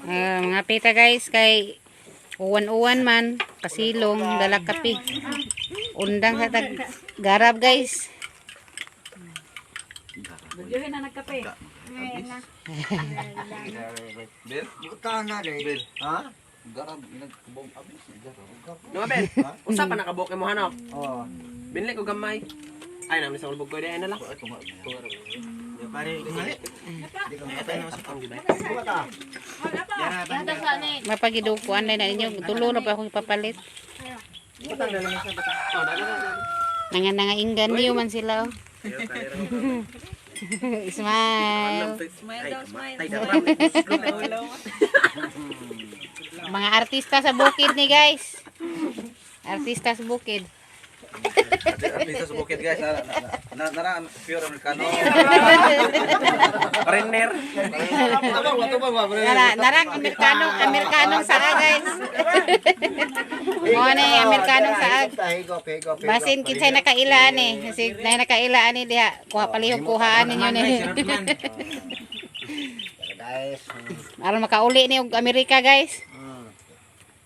Mga pita guys kay uwan-uwan man pasilong dala kape. Undang sa tag garab guys. Budyohin na nagkape. Ngayon na. Bil? Buta na rin. Ha? Garab, nagbong abis. Garab. No, Ben. Usa pa nakabuke mo hanap. Oo. Binli ko gamay. Ay, namin sa ulbog ko ay na lang. Pare, ngali. Ito na sa panggibay. Buta. Mapagidukuan na ninyo. Tulo na pa akong ipapalit. Buta na lang sa buta. Oh, dala. Nangangainggan niyo man sila. Oh. Smile. Smile daw, smile. Mga artista sa bukid ni guys. Artista sa bukid. Artista sa bukid guys. Nara, pure Americano. Renner. Narang Amerikanong saa guys. Mo na Amerikanong saa. Basin kinsay nakailaan eh. Kasi nakailaan ni diha. Kuha palihog kuhaan ninyo ni. Guys. Aron makauli ni og Amerika guys.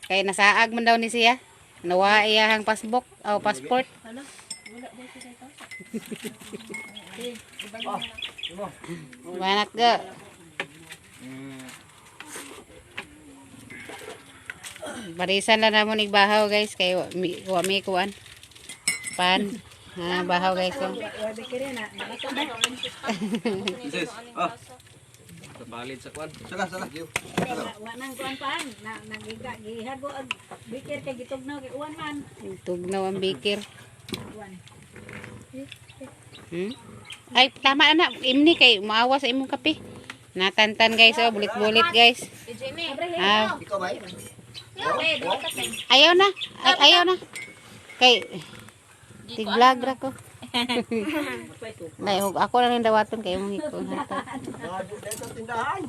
Kay nasaag man daw ni siya. Nawa iyahang passport o passport. Banat ga. Barisan lang namon igbahaw guys kay wa mi kuan. Pan. Ha, bahaw guys. Oh. Sis, oh. Balid sa kwan. Sala. Wanang kuan paan. Nagiga. Gihago ang bikir kay gitugnaw kay uwan man. Tugnaw ang bikir. Uwan. Ay, tama na. Imni kay maawa sa imong kape. Natantan guys. Oh, bulit-bulit guys. Ah, Ikaw ba? ayaw na. Ayaw na. Kay tig-vlog ra ko. Nay, ako na rin dawaton kay imong hikon hata. Dito tindahan.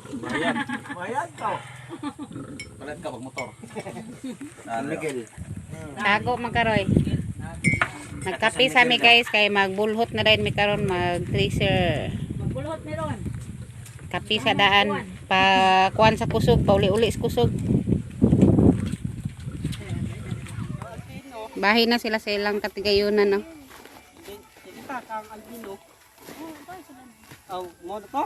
Bayad ka. Balat ka pag motor. Miguel. Tago magkaroy. Nagkape sa mi guys kay magbulhot na rin mi karon mag-tracer. Magbulhot meron. Kape sa daan pa kuan sa kusog, pauli-uli sa kusog. Bahay na sila sa ilang katigayunan no. Kang albino. Oh, mo to?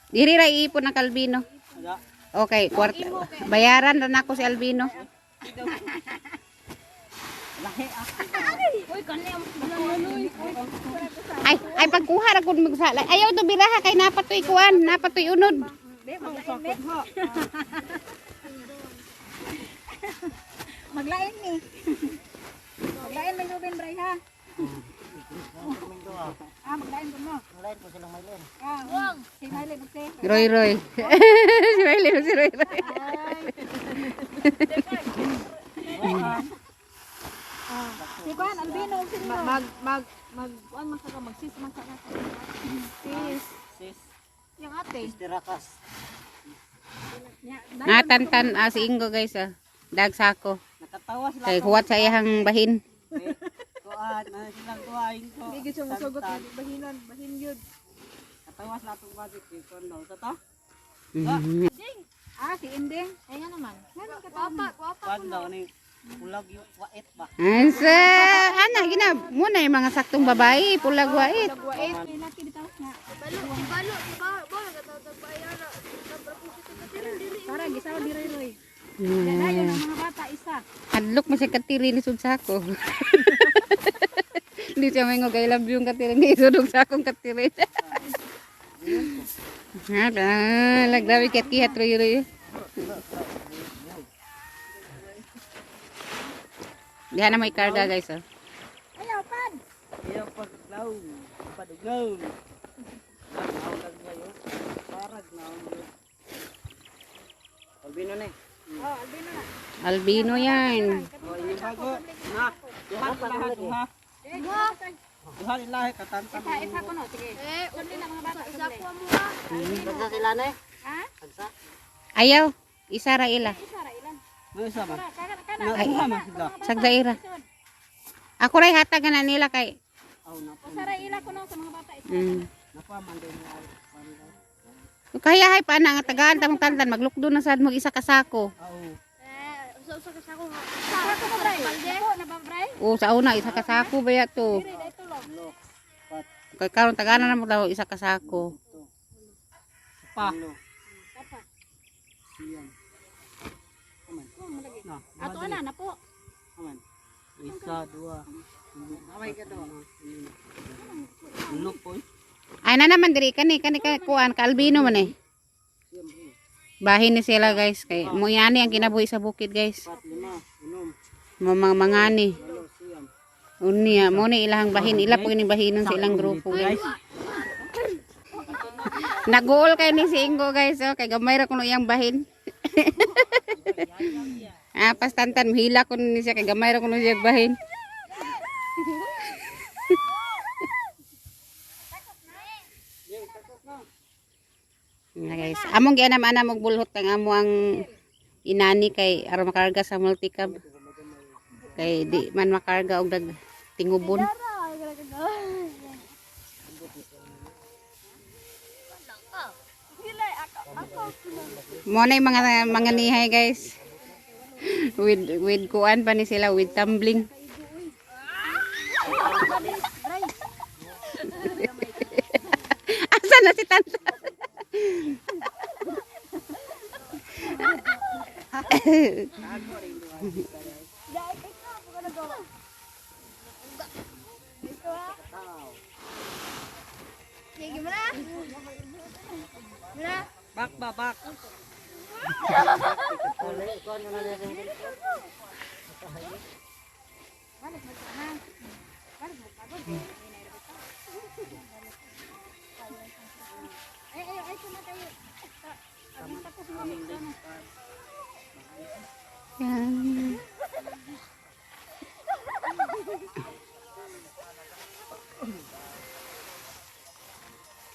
Diri ra iipon ng Albino. Okay, bayaran na nako si Albino. Ay pagkuha ra kun magsala. Ayaw to biraha kay napatoy kuan, napatoy unod. Maglain ni. Maglain may Ruben Bray ha. Maglain ko mo. Maglain ko silang Maylin. Wang. Si Maylin magse. Roy. Si Maylin si Roy. Si Juan Albino si kuan man ka magsis man ka na. Sis. Yung ate. Tirakas. Natantan si Ingo guys ah. Dagsako. Nakatawa sila. Kay huwat sa iyang bahin. Kuan, silang tuwain ko. Hindi gyud sumusugot bahinon, bahin gyud. Katawa sila itong budget ko. Ano, sa to? Si Indeng. Ay nga naman. Meron ka wapa Kuan daw, ni pulag yung wait ba? Ansa, ana gina muna yung mga saktong babae, pulag wait. Wait, may laki bitaw na. Para gisaw di Roy. Dayon ang mga bata isa. Hadlok mo siya katiri ni sud sako. Hindi siya may ngogay love yung katiri ni sudog sa akong katiri. Hala, laglawi kihat roy. Diyan na may karga guys oh. Ayaw pad. Ayaw paglaw, padugaw. Nakaulag ngayon. Parag na ako. Albino na eh. Albino na. Albino yan. Yung bago. Na, duha pa lahat. Duha nila katantan. Isa ko no, sige. Kundi na mga bata. Isa ko mo. Bagsa sila na eh. Ha? Bagsa. Ayaw, isa ra ila. Isa ra ilan. May isa ba? Kana. Nakuha man sila. Sagda ira. Ako ray hatag na nila kay. Aw, nakuha. Isa ra ila ko no sa mga bata. Isa. Mm. Nakuha man din nila. Kaya hay pa na nga tagaan tamang tantan maglukdo na sad mo isa ka sako. Usa ka sako. Sako mo bray. Balde na ba bray? O sa una isa ka sako ba ya to? Dire dito lo. Kay karon tagana na mo daw isa ka sako. Pa. Ato ana na po. Aman. Isa, dua. Amay ka daw. Unok po. Ay na naman diri kani kuan ka albino man eh. Bahin ni sila guys kay mo yani ang kinabuhi sa bukid guys. 5, 6, 7, Mga mangani. 8, 9, 10. Unya mo ni ilahang bahin ila po ni bahinon sa ilang grupo guys. Nag-goal kay ni si Ingo guys oh kay gamay ra kuno iyang bahin. Pas tantan mahila ko ni siya kay gamay ra kuno siya bahin. Na guys, among gianam-anam og bulhot ang amo ang inani kay aron makarga sa multicab. Kay di man makarga og dag tingubon. Mo na yung mga nihay guys. With kuan pa ni sila with tumbling. Asa na si Tanta? Bak ba bak. Yan.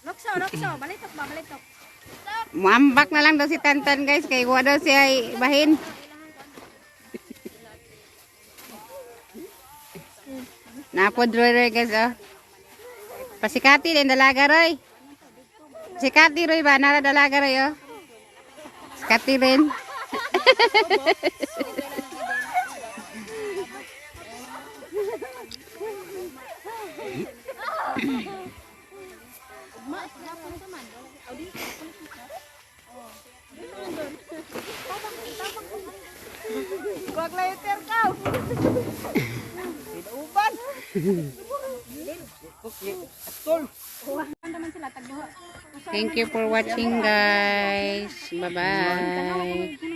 Lokso, balitok ba, balitok. Muambak na lang daw si Tantan guys kay kuha daw siya ay bahin. Napod Roy guys oh. Pasikati din dalaga Roy. Sikati Roy ba nara dalaga Roy oh. Sikati rin. Wag later ka. Uban. Thank you for watching guys. Bye bye.